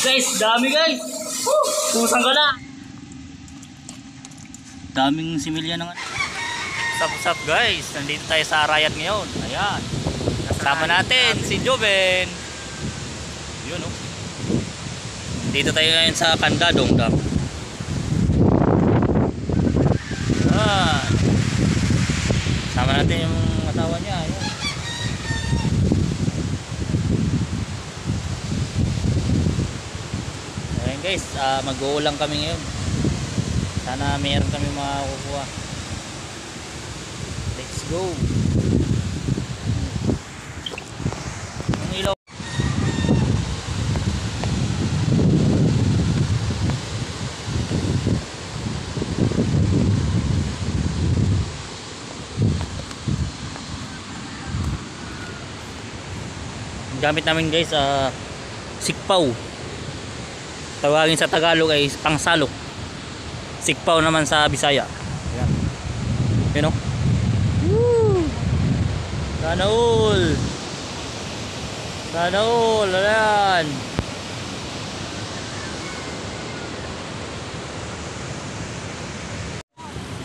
Guys, dami guys. Pusang ka na. Daming similya ng ano. What's up guys? Nandito tayo sa Arayat ngayon. Ayan. Kasama natin si Joven. Yun oh. Dito tayo ngayon sa Kandadong Dam. Ah. Sama natin yung asawa niya. Ayan. Ayan guys, mag-uulang kami ngayon. Sana mayroon kami makakukuha. Let's go. Ang ilaw. Gamit namin guys, sikpaw. Tawagin sa Tagalog ay pangsalok. Sikpaw naman sa Bisaya. Ayan. Yun o. Woo! Sana all. Sana all. Ayan.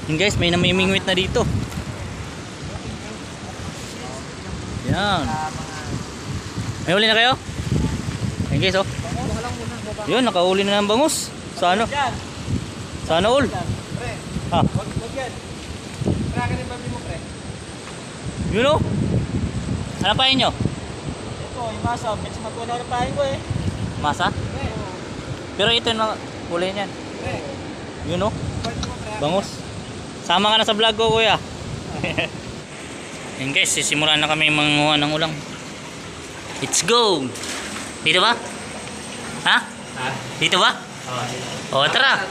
Yun guys, may namimingwit na dito. Ayan. May huli na kayo? Ayan guys oh. Yun, nakahuli na ng bangus. Sana. Sana all. Ha? Wag yan. Pre, ka rin babi mo pre. Yun o. Ano pahin nyo? Ito, yung masa. Medyo magkuha na pahin ko eh. Masa? Pero ito yung huli niyan. Yun o. Bangus. Sama ka na sa vlog ko kuya. Yan guys, sisimulan na kami manguha ng ulang. Let's go. Dito ba? Ha? Dito ba? Oo, tara.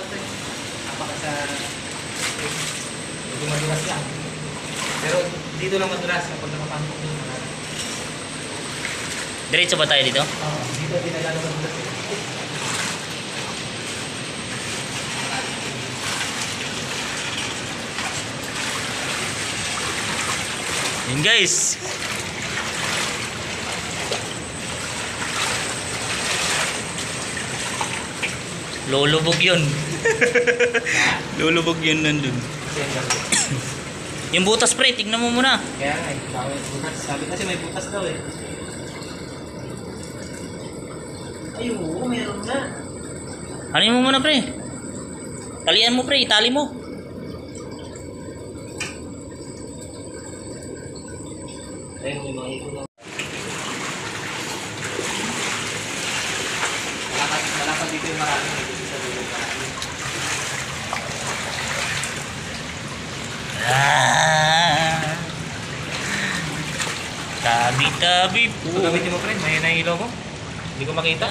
Medyo madulas lang. Pero dito lang madulas kapag nakapangkok yung mga. Diretso ba tayo dito? Oo, dito pinagano madulas. Yun guys. Lulubog yun. Lulubog yun nandun. Yung butas pre, tignan mo muna. Kaya nga, bawal butas. Sabi kasi may butas daw eh. Ay, oo, meron na. Hanin mo muna pre. Talian mo pre, itali mo. Ayun, may mga ito na. Malapad dito yung marami. Dito sa dulo yung marami. Tabi-tabi po. Ito gamitin mo friend, may nahilo mo. Hindi ko makita.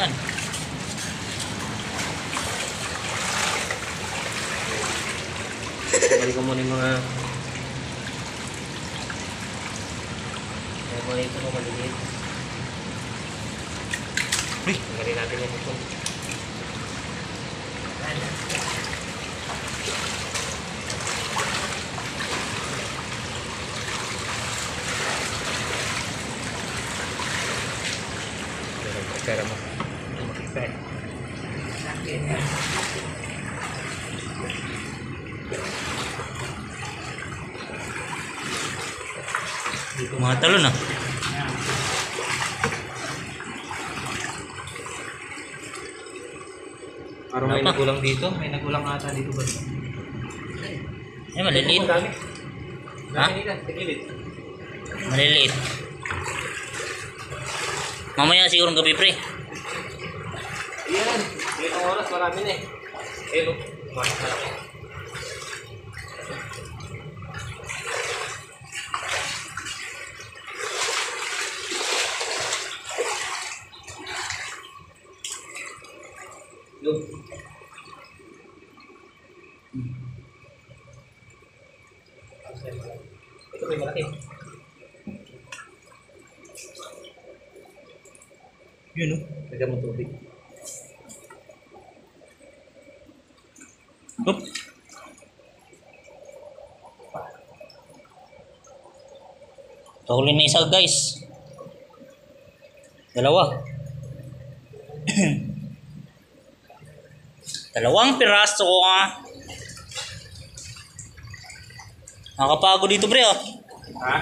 Balik ko muna yung mga ito mo maliliit. Uy, tanggalin natin yung ito. Pera mo. Makita eh. Mga talon ah. Parang may nagulang dito. May nagulang ata dito ba? Eh, maliliit. Ha? Maliliit. Mamaya siguro ng gabi pre. Yan. Dito oras marami na eh. Hello. Malaki. Look. Ito may malaki. Yun o. Lagyan mo tubig. Oop. Kahuli na isa guys. Dalawa. Dalawang piraso ah. Nakakapagod dito pre ah. Ha?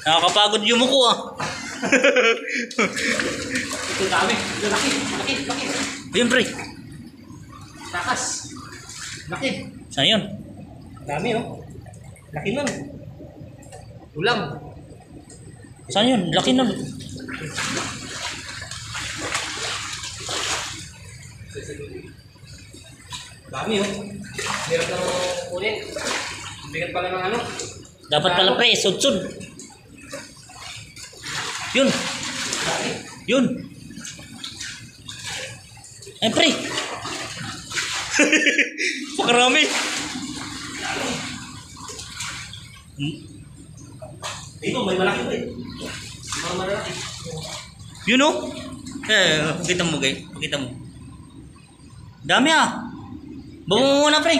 Nakakapagod yung muko ah. Ito dami. Ito laki. Laki. Ayun pre. Takas. Laki. Saan yun? Dami oh. Laki nun. Ulam. Saan yun? Laki nun. Dami oh. Hirap na kunin. Bigat pala ng ano. Dapat pala pre, sud-sud. Yun. Dami. Yun. Ay pre. Pakarami. Dito may malaki pa eh. Mga malaki. Yun oh. Pakita mo guys. Pakita mo. Dami ah. Baba mo muna pre.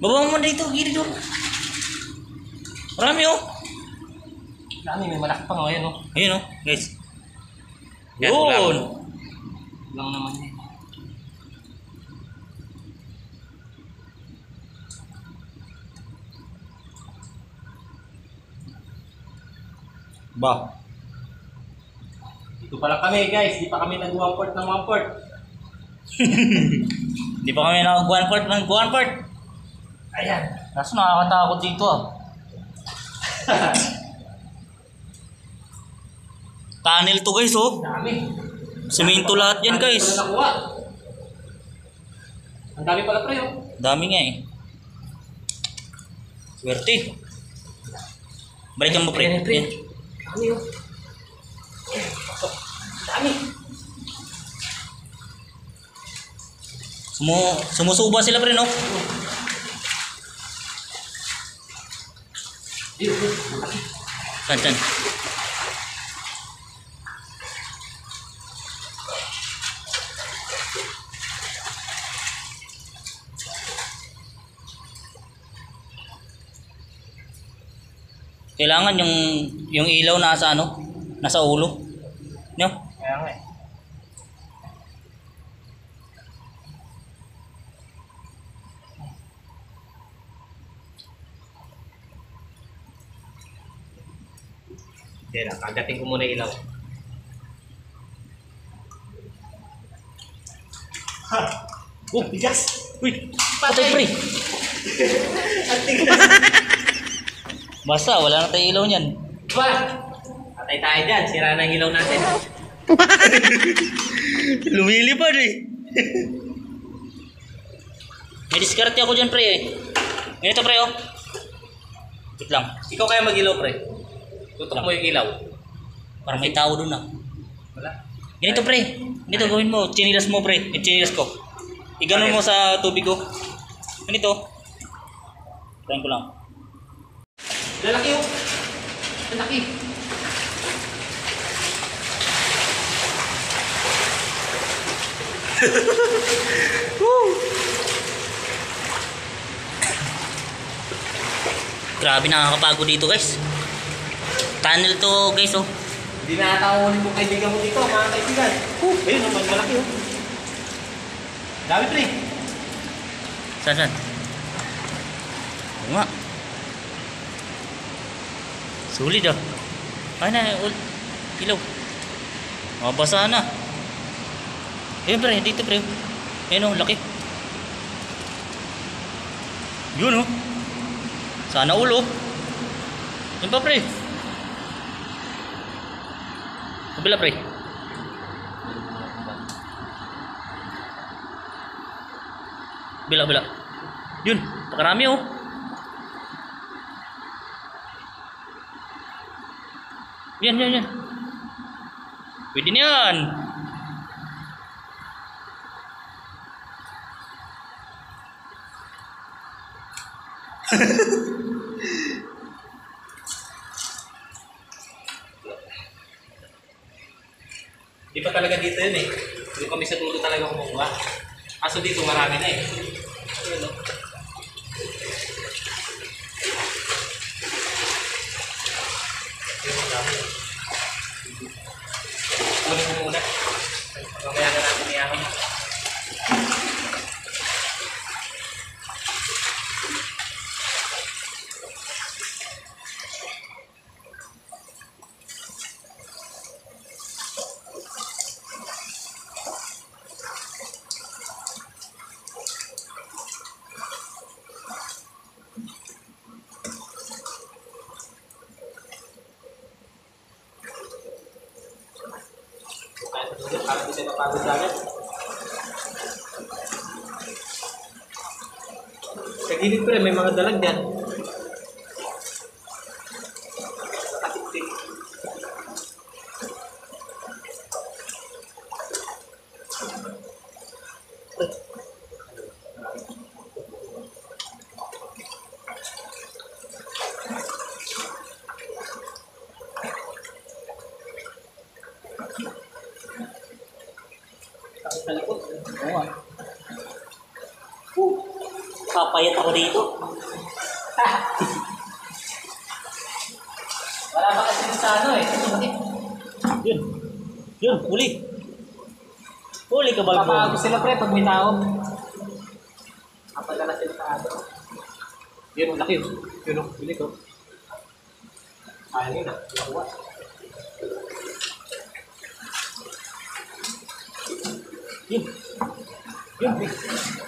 Baba mo muna dito. Gili doon. Marami oh. Dami, may malaki pa nga yan oh. Ayun oh guys. Yan, Yun. Lang naman yan. Ba. Dito pala kami guys, di pa kami nag-1-port ng 1-port. Di pa kami naka-1 part. Ayan. Kaso nakakatakot dito ah. Tunnel to guys oh. Dami. Semento lahat yan guys. Wala nakuha. Ang dami pala pre oh. Dami nga eh. Swerte. Balikan mo pre. Ayan, pre. Yan. Dami oh. Dami. Sumusuba sila pre no? Dito, malaki. Saan? Kailangan yung ilaw nasa ano? Nasa ulo. No? Kaya nga eh. Hindi lang, kagating ko muna ilaw. Ha! Oh, bigas! Uy! Patay pre! Basta, wala na tayong ilaw niyan. Ba! Patay tayo dyan, sira na ang ilaw natin. Lumilipad eh. May diskarte ako dyan pre eh. Ganito pre oh. Wait lang. Ikaw kaya mag-ilaw, pre? Tutok mo yung ilaw. Parang may tao dun ah. Wala. Ganito pre. Ganito gawin mo. Chinilas mo pre. Yung chinilas ko. Iganon mo sa tubig ko. Ganito. Try ko lang. Lalaki oh! Lalaki! Grabe nakakapagod dito guys. Tunnel to guys oh. Hindi na ata ulit kong kaibigan ko dito, mga kaibigan. Ayun, naman malaki oh. Dami pre. Saan? Oo nga. Sulit ah. Ay na, ilaw. Mabasa na. Ayun pre, dito pre. Ayun oh, laki. Yun oh. Sana ulo. Yun pa pre. Kabila pre. Bila. Yun, pakarami oh. Yan. Pwede na yan. Di pa talaga dito yun eh. Doon kami sa dulo talaga kumukuha. Kaso dito marami na eh. Ayun oh. Kunin mo muna. Mamaya na natin iyakan. Pagod agad. Sa gilid ko rin, may mga dalag dyan. Nakatiktik. Takot sa likod. Oo nga. Papayat ako dito. Wala ba kasi sa ano eh. Yun. Yun, huli. Huli ka balbo. Papago sila pre pag may tao. Kapag na sila sa ano. Yun, ang laki yun. Yun, huli ko. Ayaw yun ah. Nakuha. Yun. Yun.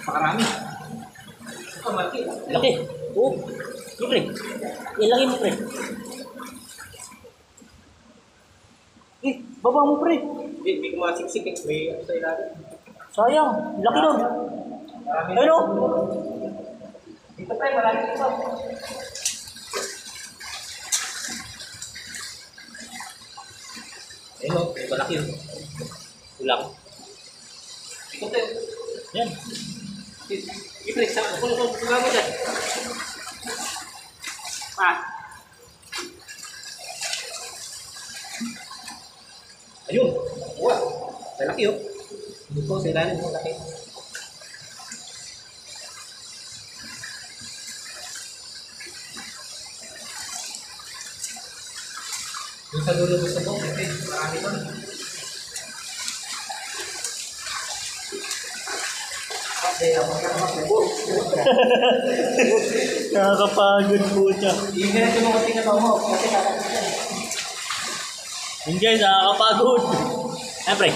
Pakarami. Ito, malaki. Laki. Oo. Yun, pre. Ilaki mo, pre. Eh, baba mo, pre. Hindi ko masiksik eh. May ano sa ilalim. Sayang. Laki nun. Marami. Ayun, oh. Dito pre, marami dito. Ayun o, malaki yun. Kulang. Ito pre. Yan. Ito pre, sa kulang mo dyan. Ayun, kuha. Malaki yun. Dito sa ilalim, malaki. Yung sa dulo sa bong, marami doon. Nakakapagod po siya. Yung ganito mo kasi na mo, kasi nakakapagod. Yun guys, nakakapagod. Ayan, pre.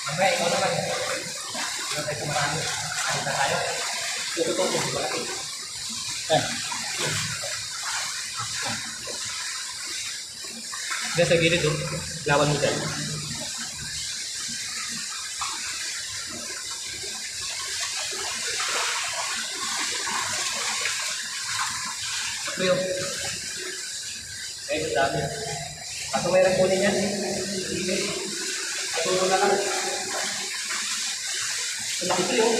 Mamaya, ikaw naman. Ikaw tayo kumarami. Kahit na tayo. Tututok mo, malaki. Ayan. Diyan sa gilid doon, lawan mo dyan. Ito yung. Ayun, ang dami. Kaso mayroon kunin yan. Ito na lang. Ang laki ito yung.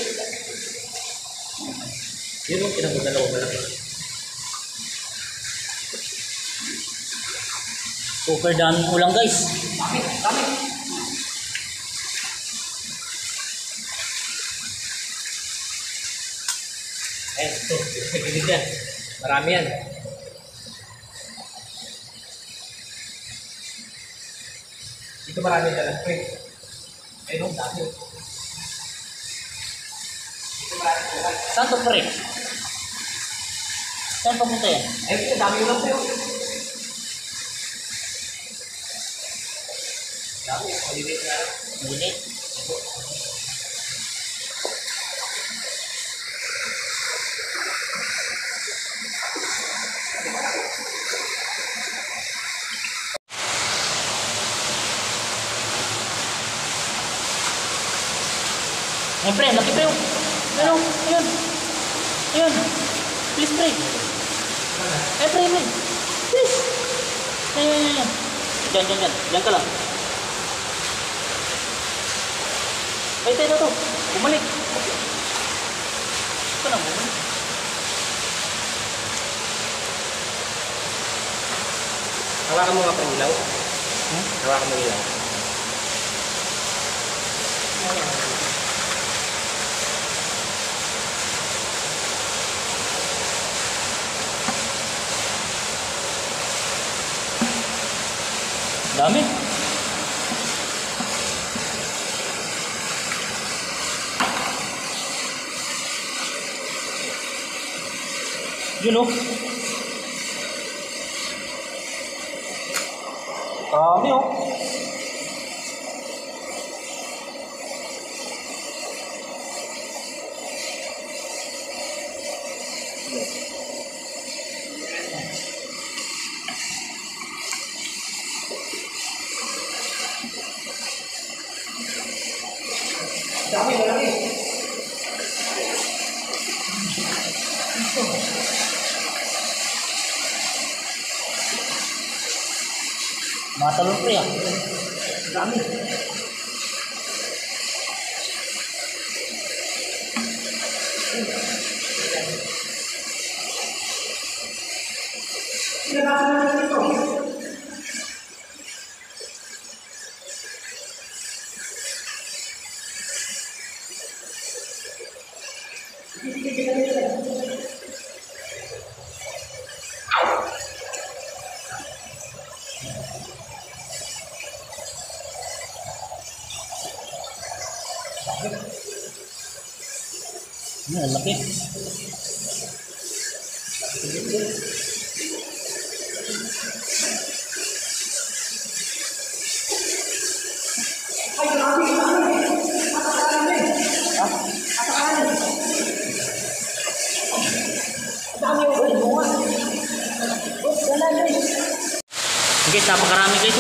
Yun yung pinagdalawa malaki. Super dami ulang guys. Dami, dami. Eh, ito. Sa gilid yan. Marami yan. Dito marami talaga. Ayun, dami. Dito marami talaga. Saan to, pre? Saan papunta yan? Ayun, dami yung lang sa'yo. Dami, maliliit na. Malinit. Ayan, pre, laki pre. Ayun, ayun. Ayun. Please, pre. Eh, pre, pre. Please. Ayan. Diyan, diyan, diyan. Diyan ka lang. Ay, tayo to. Bumalik. Ito na, bumalik. Hawakan mo nga pang ilaw. Hawakan mo ilaw. Dami. Yun, oh. Dami, oh. Matalon pre ah. Dami. Ini laki. Guys, napakarami guys.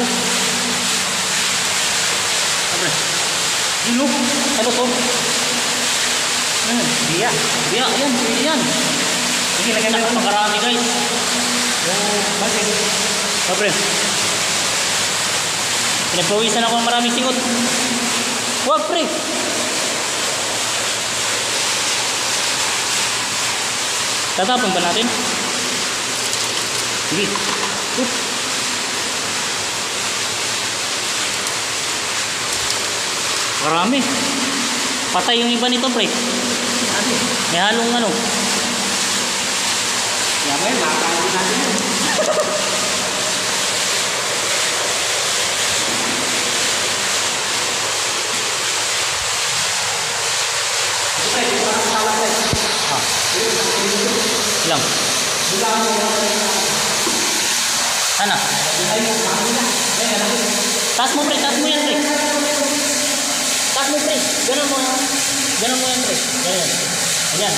Apa? Dulu, ano to? Biya, yan. Ini lagi napakarami guys. Oh, bakit? Apa? Pinagpawisan ako ng maraming singot. Wag pre. Tatapon ba natin? Sige. Marami. Patay yung iba nito, pre. May halong ano. Yan ba yun? Makakain natin yun. Ilang? Sana? Taas mo pre, taas mo yan pre. Taas mo pre. Ganun mo yan pre. Ganun. Ayan.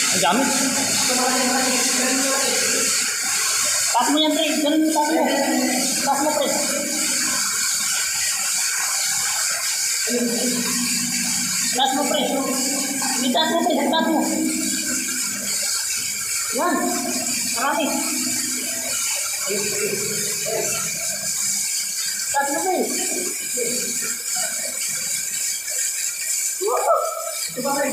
Ang dami. Taas mo yan pre. Ganun mo, taas mo. Taas mo pre. Taas mo pre. Taas mo pre. Taas mo. Yan. Marami. Taas mo pre. Ito pre.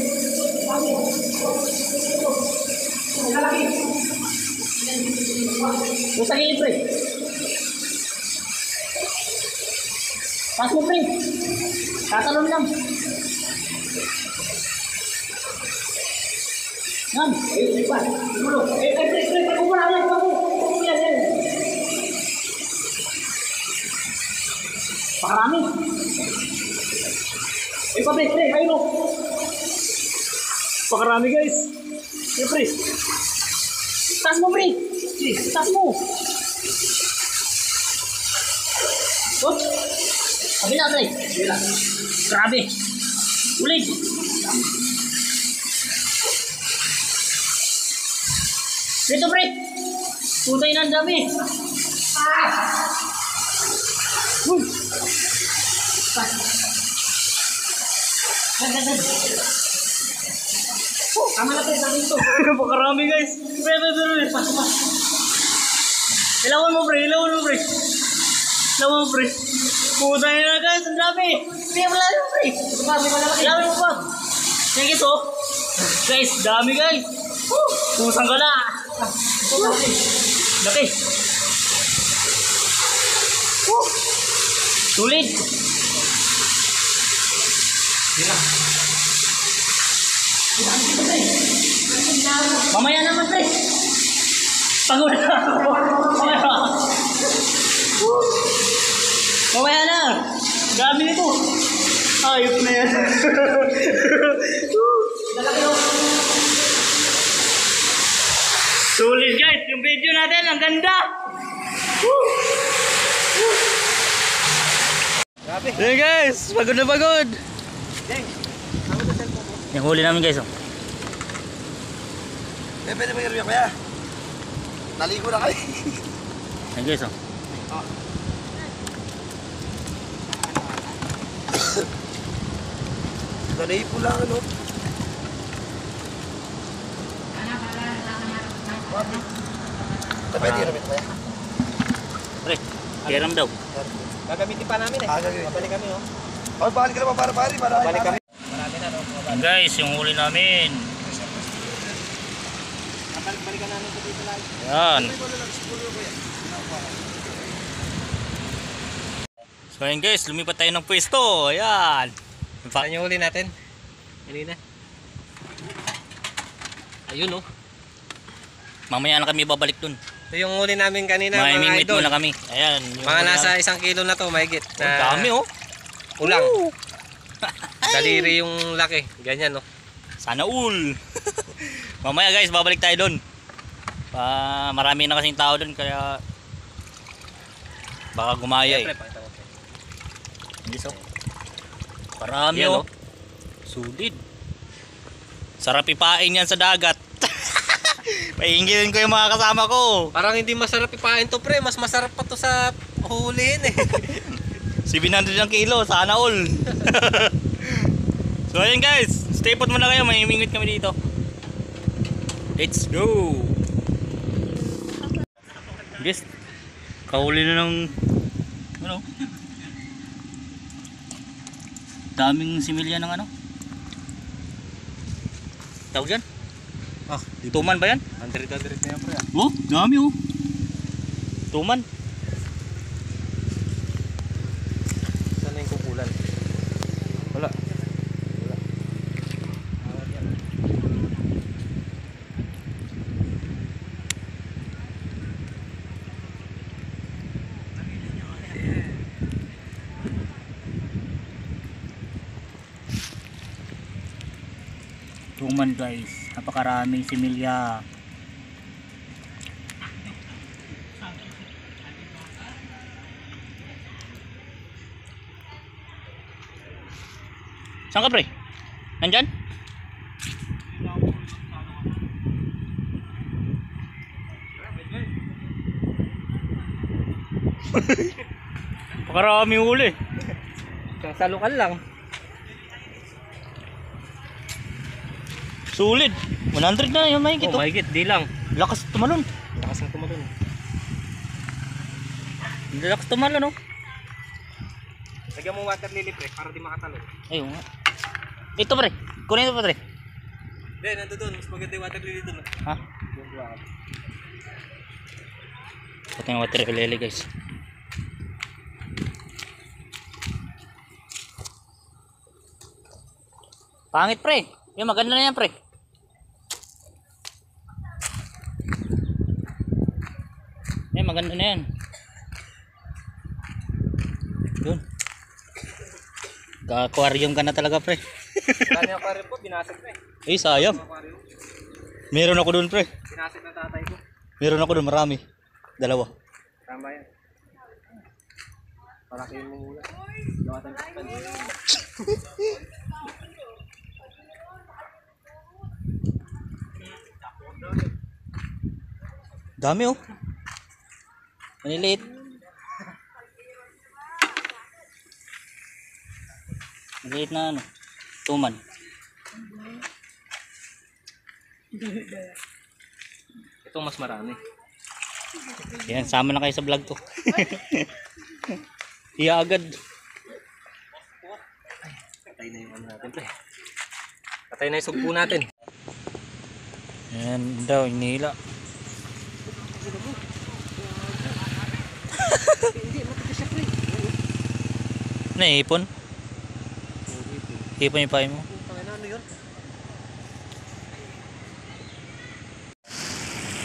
Yung sa gilid pre. Taas mo pre. Tatalon lang. Yan. Pa. Tulog. Pre. Kumula yan. Kumula yan. Pakarami. Pa pre. Ayun o. Pakarami guys. Yan pre. Taas mo pre. Taas mo. Oh. Kabila pre. Kabila. Grabe. Ulit. Dito pre. Putay na ang dami. Tama na pre. Sabi ito. Napakarami guys. Pre. Ilawan mo pre. Putay na guys. Ang dami. Kaya wala yun pre. Ilawan mo pa. Yan guys oh. Guys, dami guys. Pusang ka na. Laki. Sulit. Mamaya naman pre. Pagod na ako. Mamaya na. Dami nito. Ayop na yan. Sulit guys, yung video natin, ang ganda. Hey guys, pagod na pagod. Yung huli namin guys. Pwede ba yung kaya? Naligo na kayo. Hey guys. Sanay po lang, ano? Pwede rin ito. Pre, kiram daw. Gagamitin pa namin eh. Gagawin. Babalik kami oh. Oh, balik ka naman para pare. Babalik kami. Marami na no. Yan guys, yung huli namin. Balikan namin ito dito lang. Yan. So yan guys, lumipat tayo ng pwesto. Ayan. Saan yung huli natin? Kanina. Ayun oh. Mamaya na kami babalik dun. Ito yung huli namin kanina mga Mamimit idol. muna kami. Ayan. yung Mga huli nasa namin. 1 kilo na to, mahigit. Ang dami oh. Ulang. Daliri yung laki. Ganyan no. Sana all. Mamaya guys, babalik tayo dun. Marami na kasing tao dun kaya baka gumaya eh. Siyempre, pakita ko. Hindi so. Marami Yan, oh. Sulit. Sarap ipain yan sa dagat. Paingilin ko yung mga kasama ko. Parang hindi masarap ipain to pre. Mas masarap pa to sa huliin eh. 700 ang kilo, sana all. So ayun guys, stay put muna kayo, may mingwit kami dito. Let's go. Guys, kahuli na ng ano? Daming similya ng ano? Tawag yan? Ah, Tuman ba yan? 100 na yan pre. Oh, dami oh. Tuman. Sana yung kukulan? Wala. Tuman guys, napakaraming similya. Saan ka pre? Nandyan? Napakaraming huli. Salukan lang. Sulit. 100 na yung mahigit Oh, oh. mahigit. Di lang. Lakas tumalon. Lakas ng tumalon. Lakas tumalon oh. Lagyan mo water lily pre para di makatalon. Ayun nga. Ito pre. Kunin ito pre. Hindi, nando doon. Mas maganda yung water lily doon. Ha? Ito yung water lily guys. Pangit pre. Yung maganda na yan pre. Maganda na yan. Yun. Ka-aquarium ka na talaga pre. Kani aquarium po, binasag na eh. Eh sayang. Aquarium. Meron ako dun pre. Binasag na tatay ko. Meron ako dun marami. 2. Tama yan. Palaki yung mula. Gawa tayo kapal. Dami oh. Maniliit. Maliit na ano. Tuman. Ito mas marami. Yan, sama na kayo sa vlog to. Iya agad. Patay na yung ano natin pre. Patay na yung sugpo natin. Yan daw, inihila. Naipon? Ipon yung pahay mo. Ano yun?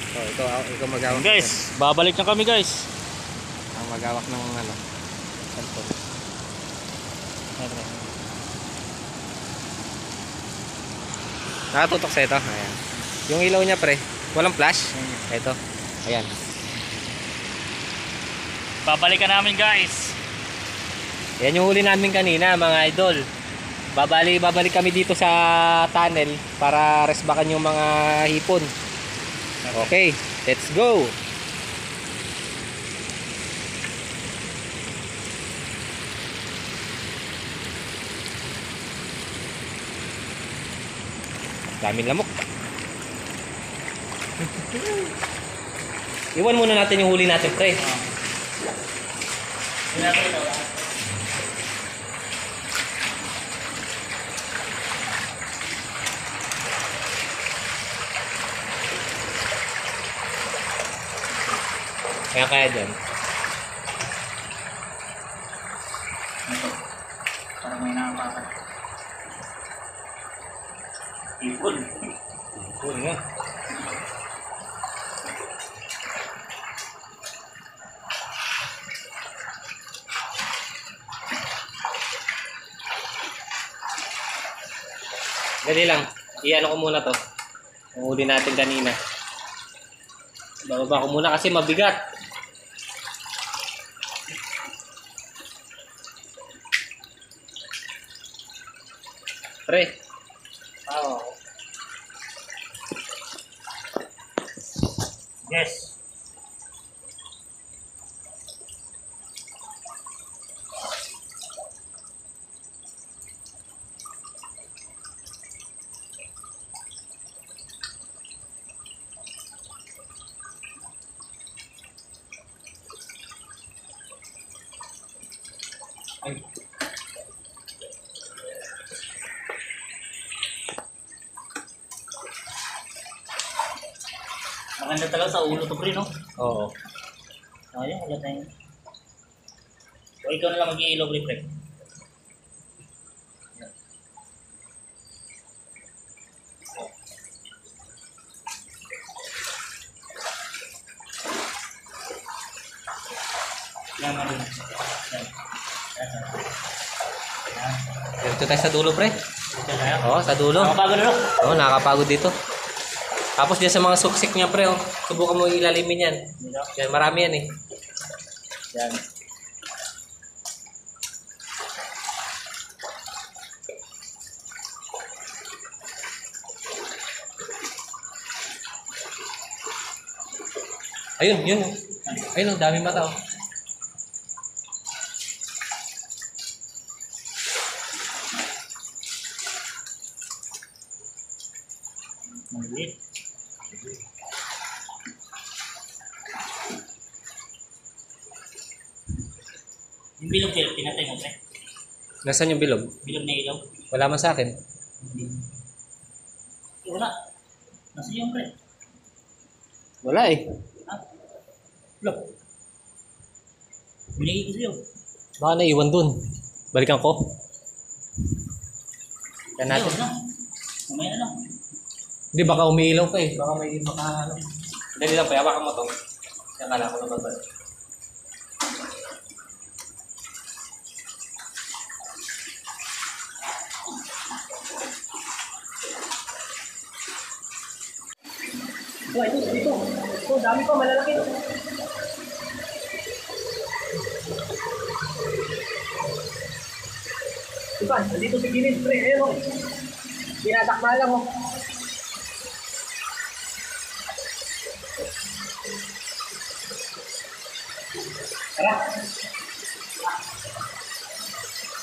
So ito magawak. Guys, babalik na kami guys. Ang magawak ng ano. Cellphone. Nakatutok sa ito. Ayan. Yung ilaw niya pre, walang flash. Ito. Ayan. Babalikan namin guys. Yan yung huli namin kanina mga idol. Babalik kami dito sa tunnel para resbakan yung mga hipon. Okay, let's go. Daming lamok. Iwan muna natin yung huli natin, pre. Kaya dyan. Ito. Parang may nakapakad. Ipon. Ipon nga. Dali lang. Iyan ko muna to. Ang huli natin kanina. Bababa ko muna kasi mabigat. Pre. Oo. Yes. Ay. Maganda talaga sa ulo to, pre, no? Oo. Ayun, wala tayong... O, ikaw na lang mag-iilaw, pre. Yan, yan. Dito tayo sa dulo, pre. Ito tayo. Oo, sa dulo. Nakapagod na, no? Oo, nakakapagod dito. Tapos dyan sa mga suksik niya, pre, oh. Subukan mo ilalimin yan. Dito. Yan, marami yan eh. Yan. Ayun, yun. Oh. Ayun, oh, dami mata, oh. Maliit. Yung bilog kayo, pinatay mo, pre. Nasaan yung bilog? Bilog na ilaw. Wala man sa akin. Wala. Nasa yung, pre. Wala eh. Ha? Look. Binigay ko sa'yo. Baka naiwan dun. Balikan ko. Yan natin. Ayun na. Mamaya na lang. Hindi, baka umiilaw ka eh. Baka may baka ano. Dali lang, payawakan mo to. Yan kala ko naman ba. Ito, dito. Ito, dami pa, malalaki. Diba, nandito sa gilid, pre. Ayun, oh. Tinatakma lang, oh. Tara.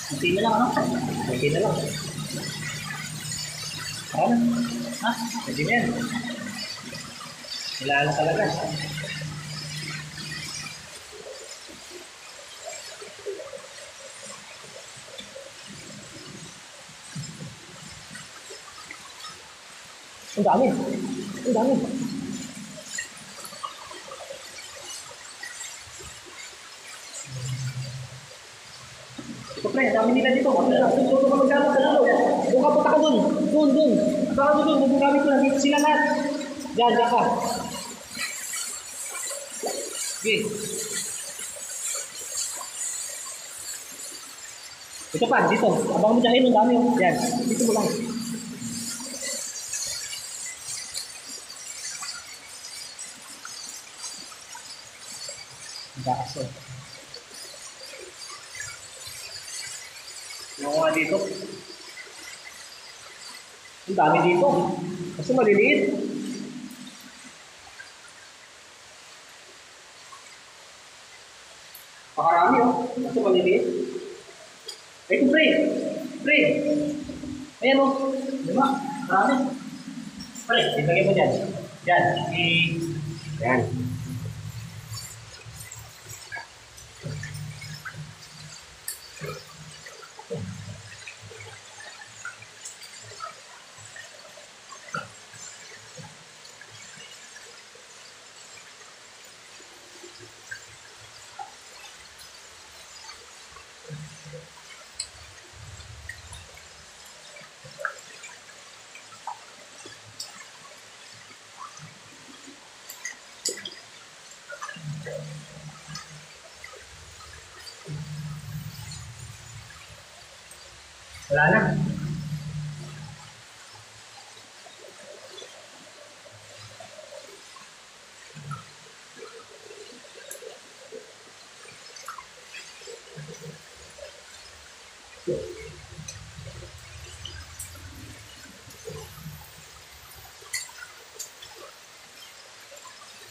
Kunti na lang, ano? Kunti na lang. Tara na. Ha? Pwede na yan. Wala talaga. Ang dami. Ang dami. Ito, pre, dami nila dito. Susunod ka magkama sa dulo. Doon ka, punta ka doon. Doon. Punta ka doon. Bubugawin ko. Nandito sila lahat. Diyan ka. Okay. Ito pa, dito. Abang mo dyan. Ang dami. Yan. Dito mo lang. Baso. Yung nga dito. Ang dami dito. Kasi maliliit. Pakarami, oh. Kasi maliliit. Ito, pre. Pre. Ayan, oh. Diba? Marami. Pre, ilagay mo dyan. Dyan. Yan. Wala na.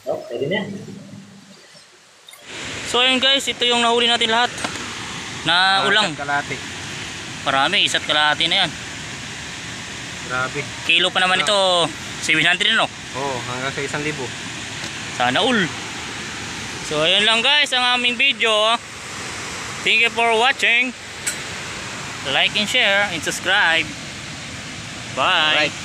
Oh, pwede na. So ayun guys, ito yung nahuli natin lahat na ulang. Kalate. Marami, isa't kalahati na yan. Grabe. Kilo pa naman ito, 700 no? Oo, hanggang sa 1,000. Sana all. So ayun lang guys ang aming video. Thank you for watching. Like and share and subscribe. Bye. Alright.